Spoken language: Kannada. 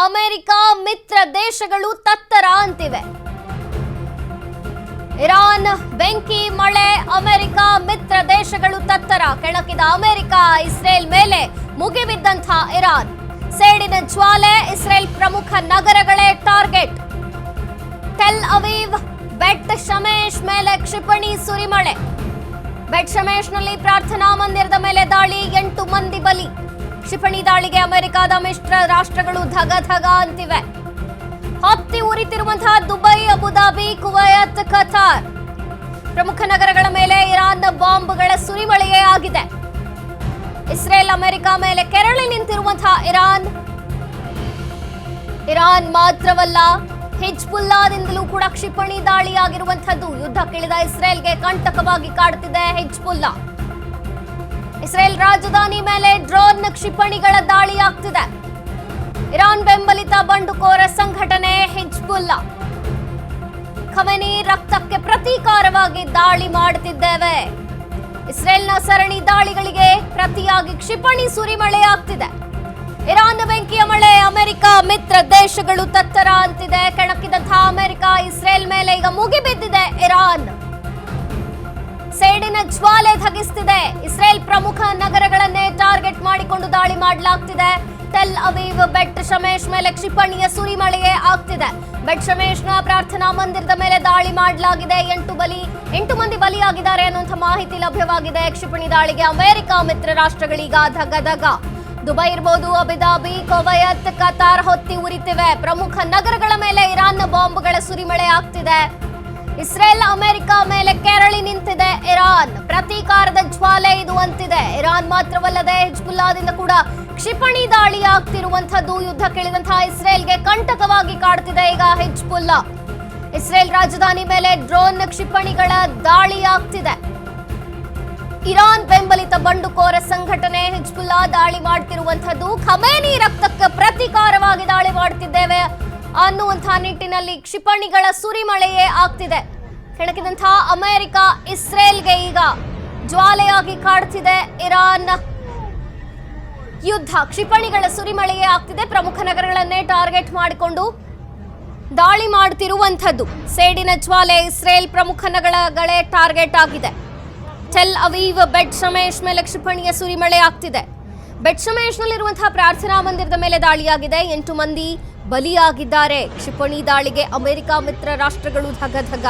ಅಮೆರಿಕ ಮಿತ್ರ ದೇಶಗಳು ತತ್ತರ ಅಂತಿವೆ. ಇರಾನ್ ಬೆಂಕಿ ಮಳೆ, ಅಮೆರಿಕ ಮಿತ್ರ ದೇಶಗಳು ತತ್ತರ. ಕೆಣಕಿದ ಅಮೆರಿಕ, ಇಸ್ರೇಲ್ ಮೇಲೆ ಮುಗಿಬಿದ್ದಂಥ ಇರಾನ್. ಸೇಡಿನ ಜ್ವಾಲೆ, ಇಸ್ರೇಲ್ ಪ್ರಮುಖ ನಗರಗಳೇ ಟಾರ್ಗೆಟ್. ಟೆಲ್ ಅವೀವ್, ಬೆಟ್ ಶಮೇಶ್ ಮೇಲೆ ಕ್ಷಿಪಣಿ ಸುರಿಮಳೆ. ಬೆಟ್ ಶಮೇಶ್ನಲ್ಲಿ ಪ್ರಾರ್ಥನಾ ಮಂದಿರದ ಮೇಲೆ ದಾಳಿ, 8 ಮಂದಿ ಬಲಿ. ಕ್ಷಿಪಣಿ ದಾಳಿಗೆ ಅಮೆರಿಕದ ಮಿತ್ರ ರಾಷ್ಟ್ರಗಳು ಧಗ ಅಂತಿವೆ. ಹೊತ್ತಿ ಉರಿತಿರುವಂತಹ ದುಬೈ, ಅಬುದಾಬಿ, ಕುವೈತ್, ಕತಾರ್ ಪ್ರಮುಖ ನಗರಗಳ ಮೇಲೆ ಇರಾನ್ ಬಾಂಬ್ಗಳ ಸುರಿಮಳೆಯೇ ಆಗಿದೆ. ಇಸ್ರೇಲ್ ಅಮೆರಿಕ ಮೇಲೆ ಕೆರಳಿ ನಿಂತಿರುವಂತಹ ಇರಾನ್ ಮಾತ್ರವಲ್ಲ, ಹಿಜ್ಬುಲ್ಲಾದಿಂದಲೂ ಕೂಡ ಕ್ಷಿಪಣಿ ದಾಳಿಯಾಗಿರುವಂತದ್ದು. ಯುದ್ಧಕ್ಕಿಳಿದ ಇಸ್ರೇಲ್ಗೆ ಕಂಟಕವಾಗಿ ಕಾಡುತ್ತಿದೆ ಹಿಜ್ಬುಲ್ಲಾ. ಇಸ್ರೇಲ್ ರಾಜಧಾನಿ ಮೇಲೆ ಡ್ರೋನ್ ಕ್ಷಿಪಣಿಗಳ ದಾಳಿಯಾಗ್ತಿದೆ. ಇರಾನ್ ಬೆಂಬಲಿತ ಬಂಡುಕೋರ ಸಂಘಟನೆ ಹಿಜ್ಬುಲ್ಲಾ. ಖಮೇನಿ ರಕ್ತಕ್ಕೆ ಪ್ರತೀಕಾರವಾಗಿ ದಾಳಿ ಮಾಡುತ್ತಿದ್ದೇವೆ. ಇಸ್ರೇಲ್ನ ಸರಣಿ ದಾಳಿಗಳಿಗೆ ಪ್ರತಿಯಾಗಿ ಕ್ಷಿಪಣಿ ಸುರಿಮಳೆಯಾಗ್ತಿದೆ. ಇರಾನ್ ಬೆಂಕಿಯ ಮಳೆ, ಅಮೆರಿಕ ಮಿತ್ರ ದೇಶಗಳು ತತ್ತರ ಅಂತಿದೆ. ಕೆಣಕಿದಂತಹ ಅಮೆರಿಕ, ಇಸ್ರೇಲ್ ಮೇಲೆ ಈಗ ಮುಗಿಬಿದ್ದಿದೆ ಇರಾನ್. ಸೇಡಿನ ಜ್ವಾಲೆ ಧಗಿಸ್ತಿದೆ. ಇಸ್ರೇಲ್ ಪ್ರಮುಖ ನಗರಗಳನ್ನೇ ಟಾರ್ಗೆಟ್ ಮಾಡಿಕೊಂಡು ದಾಳಿ ಮಾಡಲಾಗ್ತಿದೆ. ಟೆಲ್ ಅವೀವ್, ಬೆಟ್ ಶಮೇಶ್ ಮೇಲೆ ಕ್ಷಿಪಣಿಯ ಸುರಿಮಳೆಯೇ ಆಗ್ತಿದೆ. ಬೆಟ್ ಶಮೇಶ್ನ ಪ್ರಾರ್ಥನಾ ಮಂದಿರದ ಮೇಲೆ ದಾಳಿ ಮಾಡಲಾಗಿದೆ. 8 ಮಂದಿ ಬಲಿಯಾಗಿದ್ದಾರೆ ಅನ್ನುವಂಥ ಮಾಹಿತಿ ಲಭ್ಯವಾಗಿದೆ. ಕ್ಷಿಪಣಿ ದಾಳಿಗೆ ಅಮೆರಿಕ ಮಿತ್ರ ರಾಷ್ಟ್ರಗಳೀಗ ಧಗ. ದುಬೈ ಇರಬಹುದು, ಅಬುದಾಬಿ, ಕುವೈತ್, ಕತಾರ್ ಹೊತ್ತಿ ಉರಿತಿವೆ. ಪ್ರಮುಖ ನಗರಗಳ ಮೇಲೆ ಇರಾನ್ನ ಬಾಂಬ್ಗಳ ಸುರಿಮಳೆ ಆಗ್ತಿದೆ. ಇಸ್ರೇಲ್ ಅಮೆರಿಕ ಮೇಲೆ ಕೆರಳಿ ನಿಂತಿದೆ ಇರಾನ್. ಪ್ರತೀಕಾರದ ಜ್ವಾಲೆ ಇದು ಅಂತಿದೆ. ಇರಾನ್ ಮಾತ್ರವಲ್ಲದೆ ಹಿಜ್ಬುಲ್ಲಾದಿಂದ ಕೂಡ ಕ್ಷಿಪಣಿ ದಾಳಿ ಆಗ್ತಿರುವಂತದ್ದು. ಯುದ್ಧಕ್ಕಿಳಿದಂತಹ ಇಸ್ರೇಲ್ಗೆ ಕಂಟಕವಾಗಿ ಕಾಡ್ತಿದೆ ಈಗ ಹಿಜ್ಬುಲ್ಲಾ. ಇಸ್ರೇಲ್ ರಾಜಧಾನಿ ಮೇಲೆ ಡ್ರೋನ್ ಕ್ಷಿಪಣಿಗಳ ದಾಳಿ ಆಗ್ತಿದೆ. ಇರಾನ್ ಬೆಂಬಲಿತ ಬಂಡುಕೋರ ಸಂಘಟನೆ ಹಿಜ್ಬುಲ್ಲಾ ದಾಳಿ ಮಾಡ್ತಿರುವಂತದ್ದು. ಖಮೇನಿ ರಕ್ತಕ್ಕೆ ಪ್ರತೀಕಾರವಾಗಿ ದಾಳಿ ಮಾಡ್ತಿದ್ದೇವೆ ಅನ್ನುವಂತಹ ನಿಟ್ಟಿನಲ್ಲಿ ಕ್ಷಿಪಣಿಗಳ ಸುರಿಮಳೆಯೇ ಆಗ್ತಿದೆ. ಕೆಣಕಿದಂತಹ ಅಮೆರಿಕ, ಇಸ್ರೇಲ್ಗೆ ಈಗ ಜ್ವಾಲೆಯಾಗಿ ಕಾಡ್ತಿದೆ ಇರಾನ್. ಯುದ್ಧ ಕ್ಷಿಪಣಿಗಳ ಸುರಿಮಳೆಯೇ ಆಗ್ತಿದೆ. ಪ್ರಮುಖ ನಗರಗಳನ್ನೇ ಟಾರ್ಗೆಟ್ ಮಾಡಿಕೊಂಡು ದಾಳಿ ಮಾಡ್ತಿರುವಂಥದ್ದು. ಸೇಡಿನ ಜ್ವಾಲೆ, ಇಸ್ರೇಲ್ ಪ್ರಮುಖ ನಗರಗಳೇ ಟಾರ್ಗೆಟ್ ಆಗಿದೆ. ಟೆಲ್ ಅವೀವ್, ಬೆಟ್ ಶಮೇಶ್ ಮೇಲೆ ಕ್ಷಿಪಣಿಯ ಸುರಿಮಳೆ ಆಗ್ತಿದೆ. ಬೆಟ್ ಶಮೇಶ್ನಲ್ಲಿರುವಂತಹ ಪ್ರಾರ್ಥನಾ ಮಂದಿರದ ಮೇಲೆ ದಾಳಿಯಾಗಿದೆ. 8 ಮಂದಿ ಬಲಿಯಾಗಿದ್ದಾರೆ. ಕ್ಷಿಪಣಿ ದಾಳಿಗೆ ಅಮೆರಿಕ ಮಿತ್ರ ರಾಷ್ಟ್ರಗಳು ಧಗ.